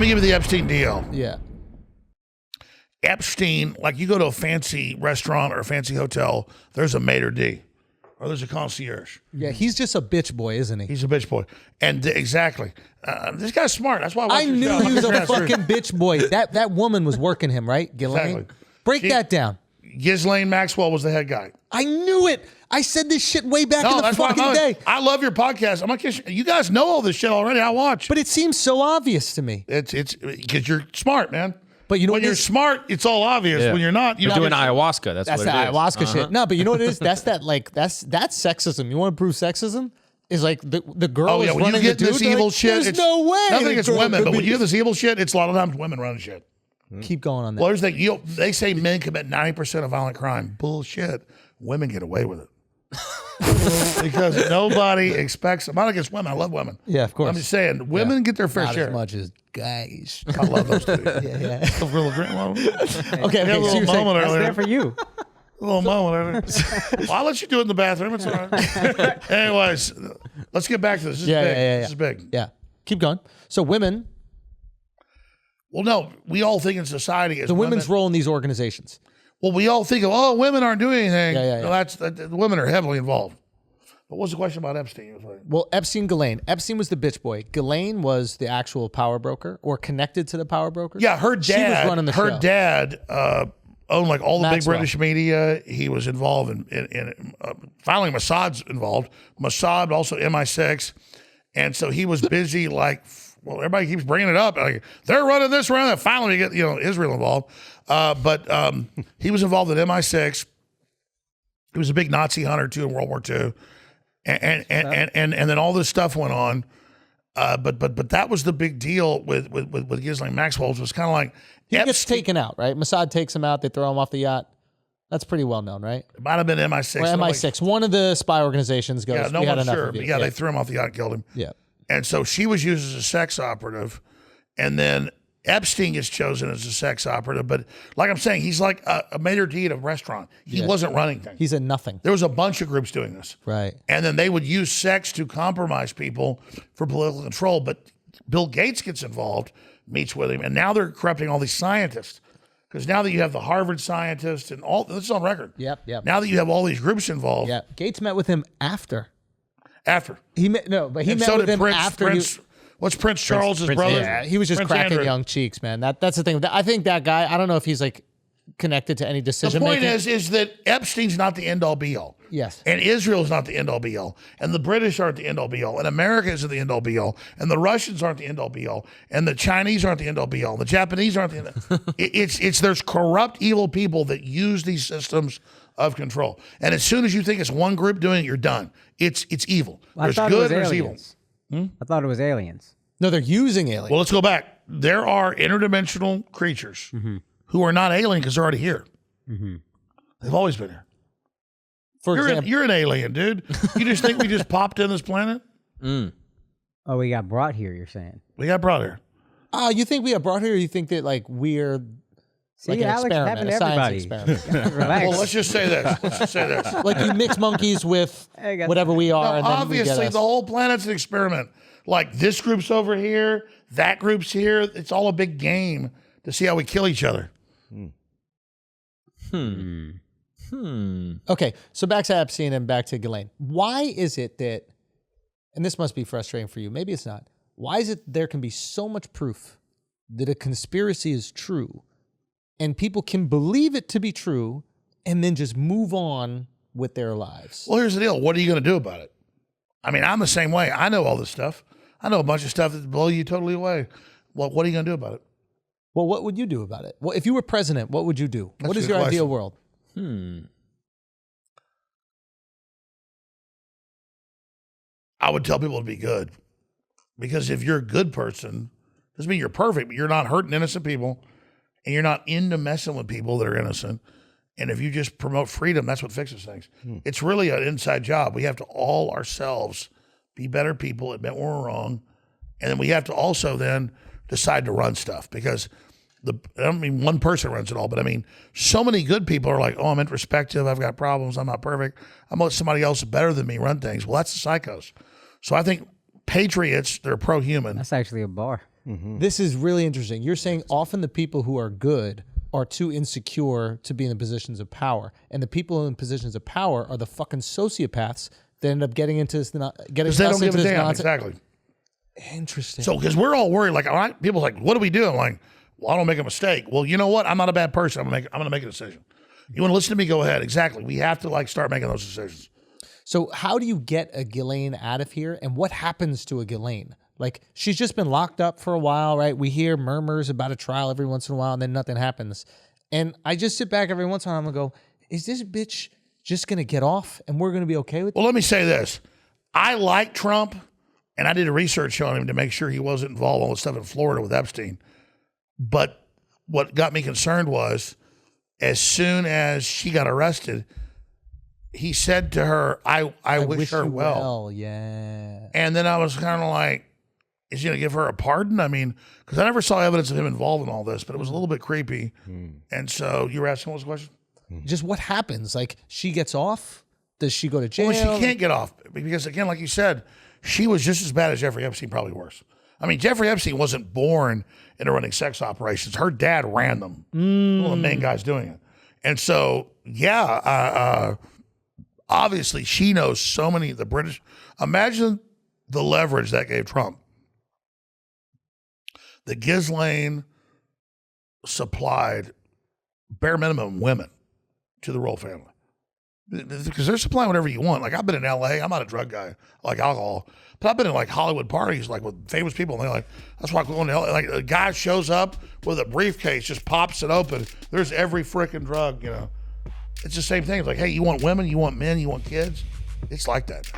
Let me give you the Epstein deal. Yeah. Epstein, like you go to a fancy restaurant or a fancy hotel, there's a maitre d' or there's a concierge. Yeah, he's just a bitch boy, isn't he? He's a bitch boy. And exactly. This guy's smart. That's why I knew he was a fucking bitch boy. That woman was working him, right? Ghislaine? Exactly. Break that down. Ghislaine Maxwell was the head guy. I knew it. I said this shit way back in the fucking day. I love your podcast. I'm not kidding. You guys know all this shit already. I watch. But it seems so obvious to me. It's because you're smart, man. But you know when you're smart, it's all obvious. Yeah. When you're not, you're doing ayahuasca. That's what it is. That's the ayahuasca shit. No, but you know what it is? That's sexism. You want to prove sexism? Is like the girl is when running you get the dude. this evil like, shit, there's no way. Nothing against women, but when you get this evil shit, it's a lot of times women running shit. Keep going on that. Well, there's they say men commit 90% of violent crime. Bullshit. Women get away with it. Because nobody expects. I'm not against women. I love women. Yeah, of course. I'm just saying, women get their fair Not share. as much as guys. I love those two. Yeah. A real great moment. Okay, a little moment That's earlier. there for you. A little moment earlier. Well, I'll let you do it in the bathroom. It's all right. Anyways, let's get back to this. This is big. This is big. Yeah. Keep going. So women. Well, no, we all think in society as the women's role in these organizations. Well, we all think of, women aren't doing anything. Yeah. No, the women are heavily involved. But what's the question about Epstein? Well, Ghislaine. Epstein was the bitch boy. Ghislaine was the actual power broker or connected to the power broker. Yeah, her dad. She was running the show. Her dad owned like all the Maxwell. big British media. He was involved in finally Mossad's involved. Mossad, also MI6. And so he was busy like, well, everybody keeps bringing it up. Like, they're running this, running that. Finally, we get Israel involved. But he was involved in MI6. He was a big Nazi hunter too in World War II, and then all this stuff went on. But that was the big deal with Ghislaine Maxwell. Was kind of like he gets taken out, right? Mossad takes him out. They throw him off the yacht. That's pretty well known, right? It might have been MI6. Or MI6. One of the spy organizations goes. Yeah, no one's sure. But yeah, they threw him off the yacht, and killed him. Yeah. And so she was used as a sex operative, and then Epstein gets chosen as a sex operative. But like I'm saying, he's like a maitre d' at a restaurant. He wasn't running things. He's a nothing. There was a bunch of groups doing this. Right. And then they would use sex to compromise people for political control. But Bill Gates gets involved, meets with him, and now they're corrupting all these scientists. Because now that you have the Harvard scientists and all, this is on record. Yep. Now that you have all these groups involved. Yeah. Gates met with him after. He met with so him Prince, after. What's Prince Charles' brother? Yeah, he was just Prince cracking Andrew. young cheeks, man. That's the thing. I think that guy. I don't know if he's like connected to any decision making. The point is that Epstein's not the end all be all. Yes. And Israel's not the end all be all. And the British aren't the end all be all. And America isn't the end all be all. And the Russians aren't the end all be all. And the Chinese aren't the end all be all. The Japanese aren't the end. There's corrupt, evil people that use these systems of control. And as soon as you think it's one group doing it, you're done. It's evil. Well, there's good, there's evil. I thought it was aliens. No, they're using aliens. Well, let's go back. There are interdimensional creatures who are not alien because they're already here. They've always been here. For example, You're an alien, dude. You just think we just popped in this planet? Oh, we got brought here, you're saying? We got brought here. You think we got brought here, or you think that like we're See, like an Alex, experiment, happened a to science everybody. experiment? Relax. Well, let's just say this. Like you mix monkeys with whatever we are, and then Obviously, we get us. the whole planet's an experiment. Like this group's over here, that group's here. It's all a big game to see how we kill each other. Okay, so back to Epstein and back to Ghislaine. Why is it that, and this must be frustrating for you, maybe it's not, why is it there can be so much proof that a conspiracy is true and people can believe it to be true and then just move on with their lives? Well, here's the deal. What are you going to do about it? I mean, I'm the same way. I know all this stuff. I know a bunch of stuff that blow you totally away. Well, what are you going to do about it? Well, what would you do about it? Well, if you were president, what would you do? That's what is a your good ideal question. world? I would tell people to be good. Because if you're a good person, doesn't mean you're perfect, but you're not hurting innocent people and you're not into messing with people that are innocent. And if you just promote freedom, that's what fixes things. It's really an inside job. We have to all ourselves be better people, admit when we're wrong. And then we have to also then decide to run stuff because I don't mean one person runs it all, but I mean, so many good people are like, oh, I'm introspective. I've got problems. I'm not perfect. I'm going to let somebody else better than me run things. Well, that's the psychos. So I think patriots, they're pro-human. That's actually a bar. This is really interesting. You're saying often the people who are good are too insecure to be in the positions of power, and the people in positions of power are the fucking sociopaths that end up getting into this, getting us They don't into give a this damn. nonsense. Exactly. Interesting. So, because we're all worried, like, people are like, what do we do? I'm like, well, I don't make a mistake. Well, you know what? I'm not a bad person. I'm gonna make a decision. You want to listen to me? Go ahead. Exactly. We have to like start making those decisions. So how do you get a Ghislaine out of here, and what happens to a Ghislaine? Like, she's just been locked up for a while, right? We hear murmurs about a trial every once in a while, and then nothing happens. And I just sit back every once in a while and go, is this bitch just going to get off, and we're going to be okay with it? Well, let me say this. I like Trump, and I did a research on him to make sure he wasn't involved in all the stuff in Florida with Epstein. But what got me concerned was, as soon as she got arrested, he said to her, I wish her you well. Yeah. And then I was kind of like, is he going to give her a pardon? I mean, because I never saw evidence of him involved in all this, but it was a little bit creepy. And so you were asking what was the question? Just what happens? Like, she gets off? Does she go to jail? Well, she can't get off because, again, like you said, she was just as bad as Jeffrey Epstein, probably worse. I mean, Jeffrey Epstein wasn't born into running sex operations. Her dad ran them. One of the main guys doing it. And so, yeah, obviously she knows so many of the British. Imagine the leverage that gave Trump. The Ghislaine supplied bare minimum women to the royal family. Because they're supplying whatever you want. Like, I've been in LA, I'm not a drug guy, I like alcohol. But I've been in like Hollywood parties, like with famous people, and they're like, that's why I'm going to LA. Like, a guy shows up with a briefcase, just pops it open. There's every freaking drug, you know. It's the same thing. It's like, hey, you want women, you want men, you want kids? It's like that.